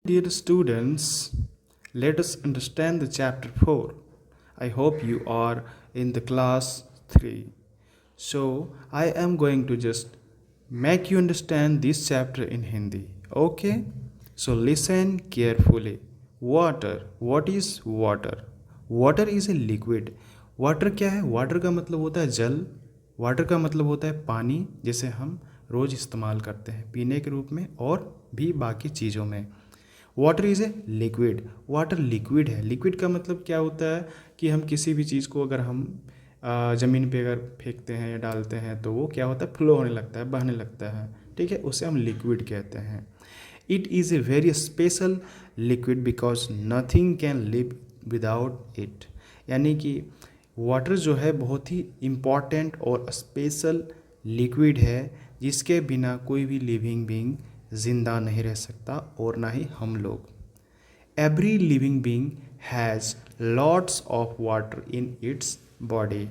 Dear students, let us understand the chapter 4. I hope you are in the class 3. So, I am going to just make you understand this chapter in Hindi. Okay? So, listen carefully. Water. What is water? Water is a liquid. Water क्या है? Water का मतलब होता है जल. Water का मतलब होता है पानी, जिसे हम रोज़ इस्तेमाल करते हैं पीने के रूप में और भी बाकी चीज़ों में. Water is a liquid. Water liquid है. लिक्विड का मतलब क्या होता है कि हम किसी भी चीज़ को अगर हम ज़मीन पे अगर फेंकते हैं या डालते हैं तो वो क्या होता है, फ्लो होने लगता है, बहने लगता है. ठीक है, उसे हम लिक्विड कहते हैं. It is a very special liquid because nothing can live without it. यानी कि वाटर जो है बहुत ही इम्पॉर्टेंट और स्पेशल लिक्विड है, जिसके बिना कोई भी लिविंग बीइंग ज़िंदा नहीं रह सकता और ना ही हम लोग. Every living being has lots of water in its body.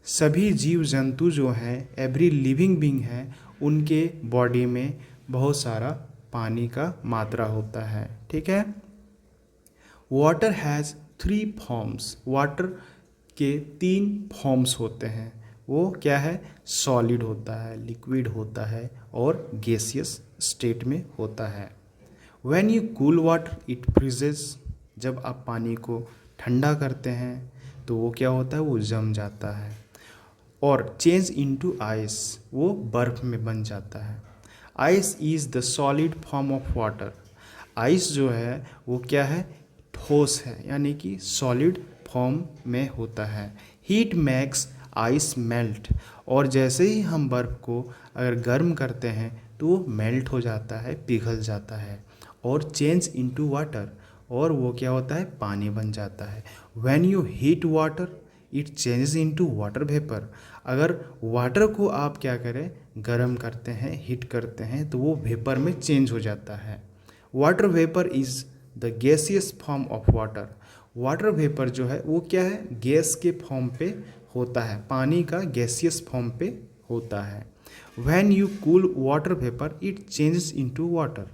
सभी जीव जंतु जो हैं, एवरी लिविंग बीइंग है, उनके बॉडी में बहुत सारा पानी का मात्रा होता है. ठीक है. Water has 3 forms. वाटर के 3 फॉर्म्स होते हैं. वो क्या है? सॉलिड होता है, लिक्विड होता है और गैसियस स्टेट में होता है. When you cool water it freezes. जब आप पानी को ठंडा करते हैं तो वो क्या होता है? वो जम जाता है और चेंज इनटू आइस. वो बर्फ़ में बन जाता है. Ice is the solid form of water. Ice जो है वो क्या है? ठोस है, यानी कि सॉलिड फॉर्म में होता है. Heat makes ice melt. और जैसे ही हम बर्फ़ को अगर गर्म करते हैं तो वो मेल्ट हो जाता है, पिघल जाता है और चेंज इनटू वाटर. और वो क्या होता है? पानी बन जाता है. When you heat water it changes into water vapour. अगर वाटर को आप क्या करें? गर्म करते हैं, हीट करते हैं, तो वो वेपर में चेंज हो जाता है. Water vapour is the gaseous form of water. Water vapour जो है वो क्या है? गैस के फॉर्म पे होता है, पानी का गैसियस फॉर्म पे होता है. When you cool water vapour it changes into water.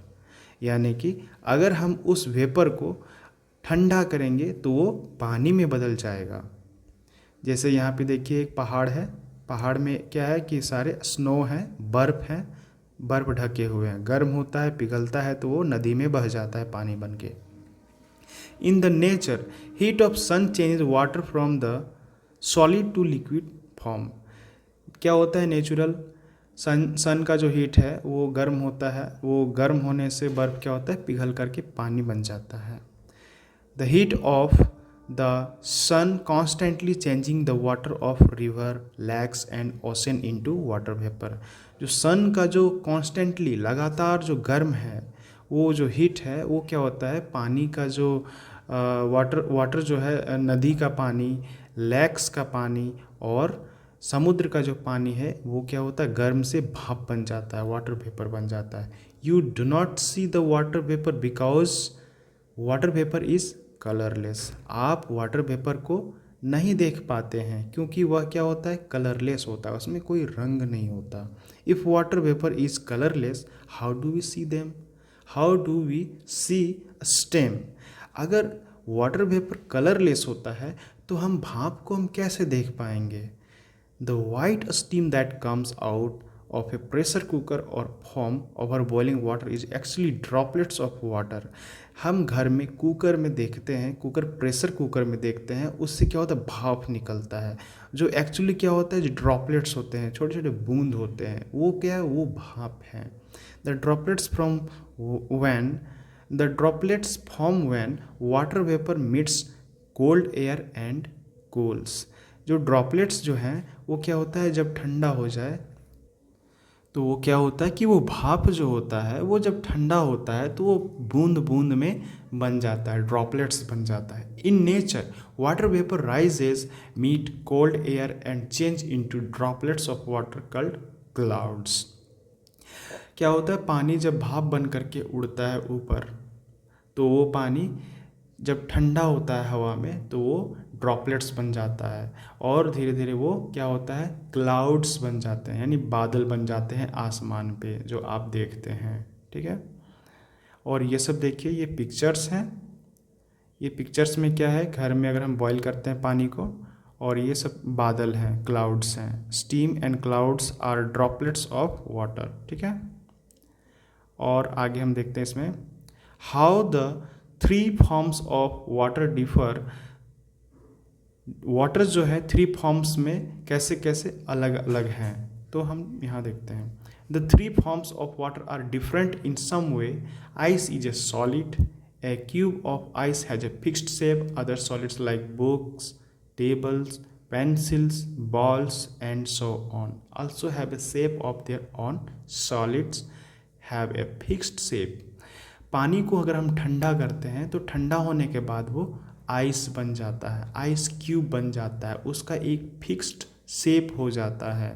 यानी कि अगर हम उस वेपर को ठंडा करेंगे तो वो पानी में बदल जाएगा. जैसे यहाँ पे देखिए एक पहाड़ है. पहाड़ में क्या है कि सारे स्नो हैं, बर्फ़ हैं, बर्फ़ ढके हुए हैं. गर्म होता है, पिघलता है तो वो नदी में बह जाता है पानी बन के. In the nature, heat of sun changes water from the solid to liquid form. क्या होता है? नेचुरल सन का जो हीट है वो गर्म होता है. वो गर्म होने से बर्फ़ क्या होता है? पिघल करके पानी बन जाता है. The heat of the sun constantly changing the water of river, lakes and ocean into water vapour. जो सन का जो कॉन्स्टेंटली लगातार जो गर्म है, वो जो हीट है वो क्या होता है? पानी का जो वाटर जो है, नदी का पानी, लैक्स का पानी और समुद्र का जो पानी है वो क्या होता है? गर्म से भाप बन जाता है, वाटर वेपर बन जाता है. You do not see the water vapour because water vapour is colourless. आप वाटर वेपर को नहीं देख पाते हैं क्योंकि वह क्या होता है? कलरलेस होता है, उसमें कोई रंग नहीं होता. If water vapour is colourless how do we see them? How do we see steam? अगर वाटर वेपर कलरलेस होता है तो हम भाप को हम कैसे देख पाएंगे? The white steam that comes out of a pressure cooker और form over boiling water is actually droplets of water. हम घर में कुकर में देखते हैं, प्रेशर कुकर में देखते हैं, उससे क्या होता है? भाप निकलता है. जो एक्चुअली क्या होता है? जो ड्रॉपलेट्स होते हैं, छोटे छोटे बूंद होते हैं, वो क्या है? वो भाप है. The droplets from when The droplets form when water vapor meets cold air and cools. जो ड्रॉपलेट्स जो हैं वो क्या होता है? जब ठंडा हो जाए तो वो क्या होता है कि वो भाप जो होता है वो जब ठंडा होता है तो वो बूंद बूंद में बन जाता है, ड्रॉपलेट्स बन जाता है. In nature water vapour rises meet cold air and change into droplets of water called clouds. क्या होता है? पानी जब भाप बन करके उड़ता है ऊपर, तो वो पानी जब ठंडा होता है हवा में तो वो ड्रॉपलेट्स बन जाता है और धीरे धीरे वो क्या होता है? क्लाउड्स बन जाते हैं, यानी बादल बन जाते हैं आसमान पे जो आप देखते हैं. ठीक है. और ये सब देखिए ये पिक्चर्स हैं। ये पिक्चर्स में क्या है, घर में अगर हम बॉईल करते हैं पानी को, और ये सब बादल हैं, क्लाउड्स हैं। Steam and clouds are droplets of water, ठीक है। और आगे हम देखते हैं इसमें, how the three forms of water differ. Water जो है थ्री फॉर्म्स में कैसे कैसे अलग अलग हैं, तो हम यहाँ देखते हैं। The three forms of water are different in some way. Ice is a solid, a cube of ice has a fixed shape. Other solids like books, tables, pencils, balls and so on also have a shape of their own. Solids have a fixed shape. पानी को अगर हम ठंडा करते हैं तो ठंडा होने के बाद वो आइस बन जाता है, आइस क्यूब बन जाता है, उसका एक फिक्स्ड शेप हो जाता है।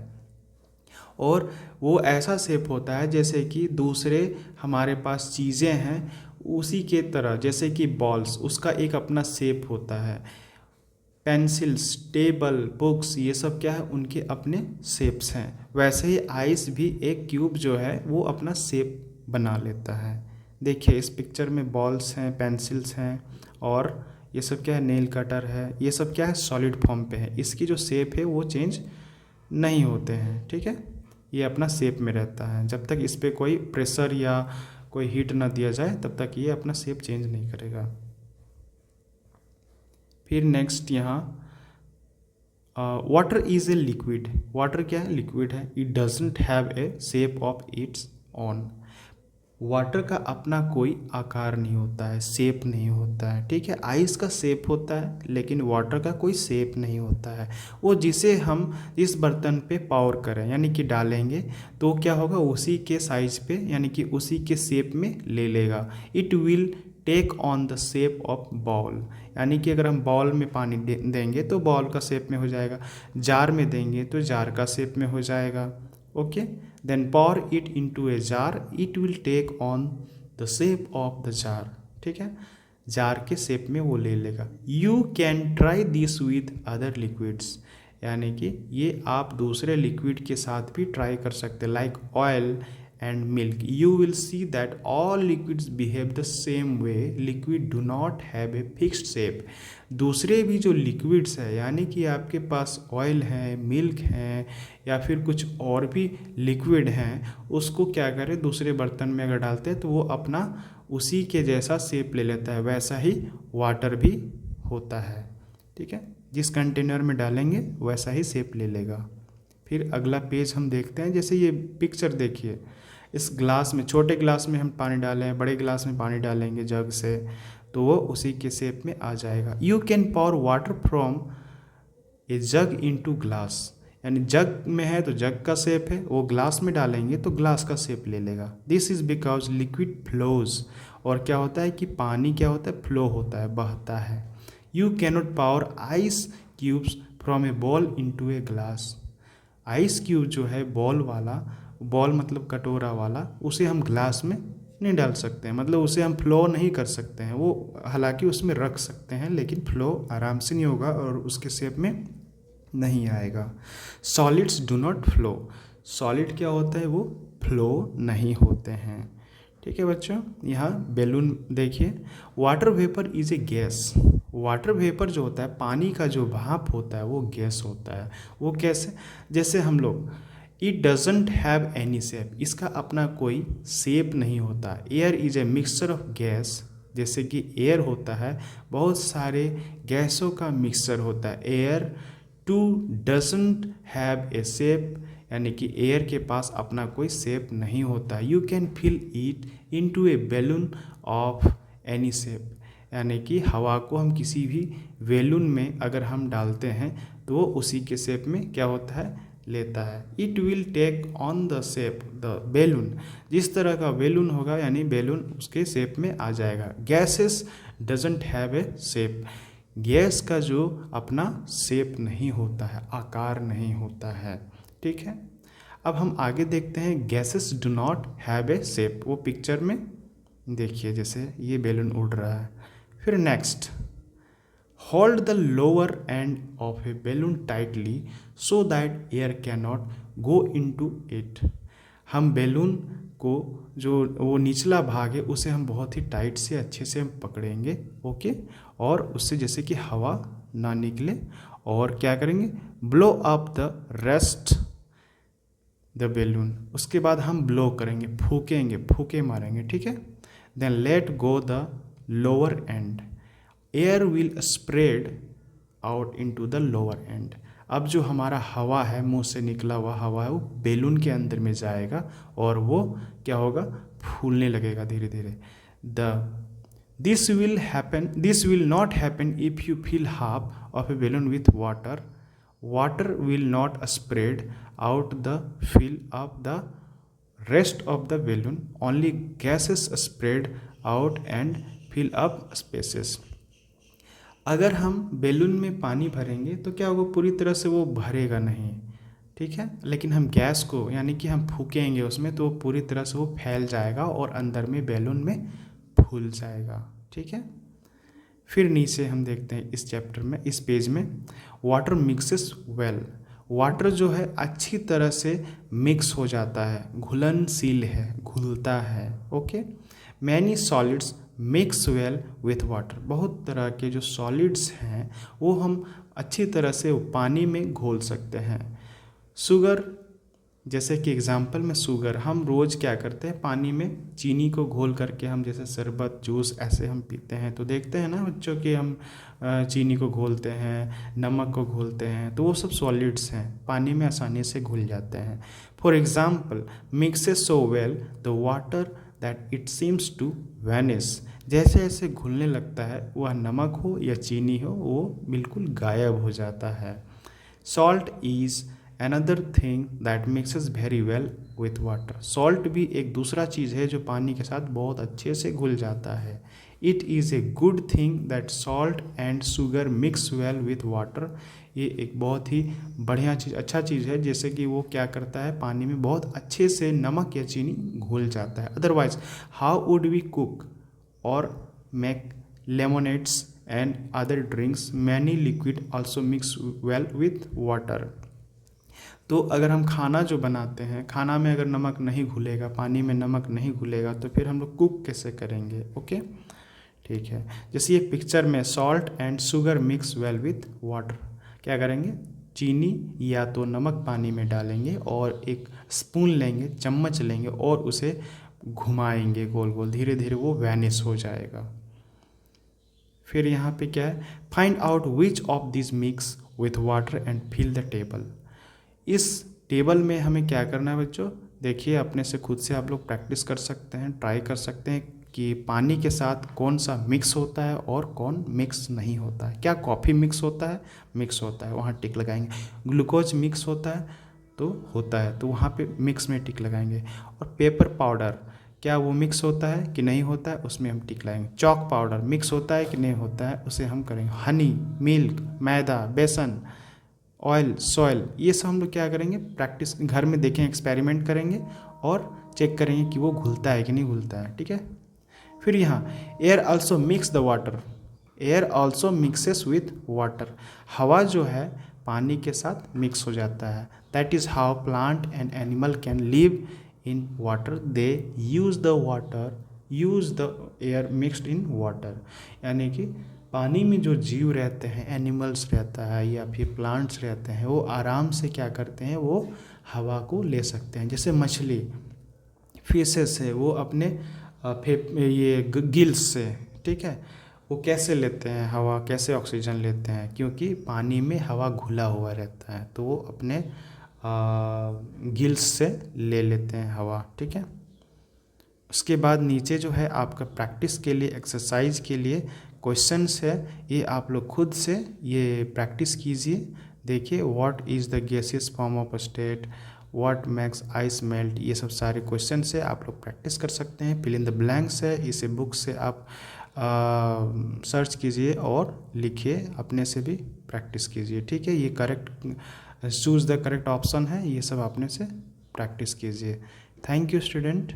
और वो ऐसा शेप होता है जैसे कि दूसरे हमारे पास चीज़ें हैं उसी के तरह, जैसे कि बॉल्स, उसका एक अपना शेप होता है। पेंसिल्स, टेबल, बुक्स, ये सब क्या है, उनके अपने शेप्स हैं। वैसे ही आइस भी एक क्यूब जो है वो अपना शेप बना लेता है। देखिए इस पिक्चर में बॉल्स हैं, पेंसिल्स हैं, और ये सब क्या है, नेल कटर है, ये सब क्या है, सॉलिड फॉर्म पे है। इसकी जो शेप है वो चेंज नहीं होते हैं, ठीक है। ये अपना शेप में रहता है, जब तक इस पर कोई प्रेशर या कोई हीट ना दिया जाए तब तक ये अपना शेप चेंज नहीं करेगा। फिर नेक्स्ट यहाँ water is a liquid. Water क्या है, लिक्विड है। It doesn't have a shape of its own. Water का अपना कोई आकार नहीं होता है, शेप नहीं होता है, ठीक है। आइस का शेप होता है लेकिन वाटर का कोई शेप नहीं होता है। वो जिसे हम इस बर्तन पे पावर करें यानी कि डालेंगे तो क्या होगा, उसी के साइज पे यानी कि उसी के शेप में ले लेगा। It will take on the shape of ball, यानी कि अगर हम बॉल में पानी देंगे तो बॉल का शेप में हो जाएगा, जार में देंगे तो जार का शेप में हो जाएगा। Okay, then pour it into a jar, it will take on the shape of the jar, ठीक है, जार के शेप में वो ले लेगा। You can try this with other liquids, यानी कि ये आप दूसरे लिक्विड के साथ भी ट्राई कर सकते हैं, like oil and milk. You will see that all liquids behave the same way. Liquid do not have a fixed shape. दूसरे भी जो लिक्विड्स है यानी कि आपके पास ऑयल है, मिल्क है या फिर कुछ और भी लिक्विड हैं, उसको क्या करें, दूसरे बर्तन में अगर डालते हैं तो वो अपना उसी के जैसा शेप ले लेता है। वैसा ही वाटर भी होता है, ठीक है, जिस कंटेनर में डालेंगे वैसा ही शेप ले लेगा। फिर अगला पेज हम देखते हैं। जैसे ये पिक्चर देखिए, इस ग्लास में, छोटे ग्लास में हम पानी डालें, बड़े ग्लास में पानी डालेंगे जग से, तो वो उसी के शेप में आ जाएगा। You can pour water from a jug into glass, यानी जग में है तो जग का शेप है, वो ग्लास में डालेंगे तो ग्लास का शेप ले लेगा। This is because liquid flows, और क्या होता है कि पानी क्या होता है, फ्लो होता है, बहता है। You cannot power ice cubes from A ball into a glass. Ice cube जो है बॉल वाला, बॉल मतलब कटोरा वाला, उसे हम ग्लास में नहीं डाल सकते हैं, मतलब उसे हम फ्लो नहीं कर सकते हैं। वो हालांकि उसमें रख सकते हैं लेकिन फ्लो आराम से नहीं होगा और उसके शेप में नहीं आएगा। Solids do not flow, solid क्या होता है, वो फ्लो नहीं होते हैं, ठीक है बच्चों। यहाँ बैलून देखिए, water vapour is a gas. Water vapour जो होता है, पानी का जो भाप होता है वो गैस होता है। वो कैसे, जैसे हम लोग, it doesn't have any shape, इसका अपना कोई शेप नहीं होता। Air is a mixture of gas, जैसे कि एयर होता है बहुत सारे गैसों का मिक्सचर होता है। Air too doesn't have a shape, यानी कि एयर के पास अपना कोई शेप नहीं होता। You can fill it into a balloon of any shape, यानी कि हवा को हम किसी भी बैलून में अगर हम डालते हैं तो वो उसी के शेप में क्या होता है, लेता है। It will take on the shape the balloon, जिस तरह का बैलून होगा यानी बैलून उसके शेप में आ जाएगा। Gases doesn't have a shape, gas का जो अपना शेप नहीं होता है, आकार नहीं होता है, ठीक है। अब हम आगे देखते हैं, gases do not have a shape. वो पिक्चर में देखिए जैसे ये बैलून उड़ रहा है। फिर next, hold the lower end of a balloon tightly so that air can not go into it. हम बैलून को जो वो निचला भाग है उसे हम बहुत ही टाइट से अच्छे से हम पकड़ेंगे, ओके, और उससे जैसे कि हवा ना निकले, और क्या करेंगे, blow up the rest the balloon, उसके बाद हम ब्लो करेंगे, फूकेंगे, फूके मारेंगे, ठीक है। Then let go the lower end, air will spread out into the lower end. अब जो हमारा हवा है, मुंह से निकला हुआ हवा है, वो बैलून के अंदर में जाएगा और वो क्या होगा, फूलने लगेगा धीरे धीरे। This will not happen if you fill half of a balloon with water. Water will not spread out the fill up the rest of the balloon, only gases spread out and fill up spaces। अगर हम balloon में पानी भरेंगे तो क्या होगा, पूरी तरह से वो भरेगा नहीं, ठीक है, लेकिन हम गैस को यानी कि हम फूकेंगे उसमें तो पूरी तरह से वो फैल जाएगा और अंदर में बैलून में फूल जाएगा, ठीक है। फिर नीचे हम देखते हैं इस चैप्टर में, इस पेज में, वाटर मिक्सेस वेल। वाटर जो है अच्छी तरह से मिक्स हो जाता है, घुलनशील है, घुलता है, okay. Many solids mix well with water. बहुत तरह के जो सॉलिड्स हैं वो हम अच्छी तरह से पानी में घोल सकते हैं। शुगर, जैसे कि एग्जांपल में शुगर, हम रोज़ क्या करते हैं, पानी में चीनी को घोल करके हम जैसे शरबत, जूस ऐसे हम पीते हैं, तो देखते हैं ना बच्चों कि हम चीनी को घोलते हैं, नमक को घोलते हैं, तो वो सब सॉलिड्स हैं, पानी में आसानी से घुल जाते हैं। For example, mixes so well the water that it seems to vanish. जैसे जैसे घुलने लगता है, वह नमक हो या चीनी हो, वो बिल्कुल गायब हो जाता है। Salt is another thing that mixes very well with water. Salt भी एक दूसरा चीज़ है जो पानी के साथ बहुत अच्छे से घुल जाता है। It is a good thing that salt and sugar mix well with water. ये एक बहुत ही बढ़िया चीज़, अच्छा चीज़ है, जैसे कि वो क्या करता है, पानी में बहुत अच्छे से नमक या चीनी घुल जाता है। Otherwise how would we cook और make lemonades and other drinks, many liquid also mix well with water. तो अगर हम खाना जो बनाते हैं, खाना में अगर नमक नहीं घुलेगा, पानी में नमक नहीं घुलेगा, तो फिर हम लोग कुक कैसे करेंगे, ओके, ठीक है। जैसे ये पिक्चर में salt and sugar mix well with water, क्या करेंगे, चीनी या तो नमक पानी में डालेंगे और एक स्पून लेंगे, चम्मच लेंगे और उसे घुमाएंगे गोल गोल, धीरे धीरे वो वैनिश हो जाएगा। फिर यहाँ पे क्या है, find out which of this mix with water and fill the table. इस टेबल में हमें क्या करना है बच्चों, देखिए अपने से खुद से आप लोग प्रैक्टिस कर सकते हैं, ट्राई कर सकते हैं कि पानी के साथ कौन सा मिक्स होता है और कौन मिक्स नहीं होता है। क्या कॉफ़ी मिक्स होता है, मिक्स होता है, वहाँ टिक लगाएंगे। ग्लूकोज मिक्स होता है तो होता है, तो वहाँ पे मिक्स में टिक लगाएंगे। और पेपर पाउडर, क्या वो मिक्स होता है कि नहीं होता है, उसमें हम टिक लगाएंगे। चॉक पाउडर मिक्स होता है कि नहीं होता है, उसे हम करेंगे। हनी, मिल्क, मैदा, बेसन, ऑयल, सॉयल, ये सब हम लोग क्या करेंगे, प्रैक्टिस घर में देखें, एक्सपेरिमेंट करेंगे और चेक करेंगे कि वो घुलता है कि नहीं घुलता है, ठीक है। फिर यहाँ air also mix the water, air also mixes with water. हवा जो है पानी के साथ मिक्स हो जाता है। That is how plant and animal can live in water, they use the water, use the air mixed in water. यानी कि पानी में जो जीव रहते हैं, एनिमल्स रहता है या फिर प्लांट्स रहते हैं, वो आराम से क्या करते हैं, वो हवा को ले सकते हैं। जैसे मछली, फिशेस है, वो अपने ये गिल्स से, ठीक है, वो कैसे लेते हैं हवा, कैसे ऑक्सीजन लेते हैं, क्योंकि पानी में हवा घुला हुआ रहता है, तो वो अपने गिल्स से ले लेते हैं हवा, ठीक है। उसके बाद नीचे जो है आपका प्रैक्टिस के लिए, एक्सरसाइज के लिए क्वेश्चंस है, ये आप लोग खुद से ये प्रैक्टिस कीजिए। देखिए, what is the gaseous form of state, what makes ice melt, ये सब सारे क्वेश्चन से आप लोग प्रैक्टिस कर सकते हैं। फिल इन द ब्लैंक्स है, इसे बुक से आप सर्च कीजिए और लिखिए, अपने से भी प्रैक्टिस कीजिए, ठीक है। ये correct, choose the correct option है, ये सब अपने से प्रैक्टिस कीजिए। Thank you student.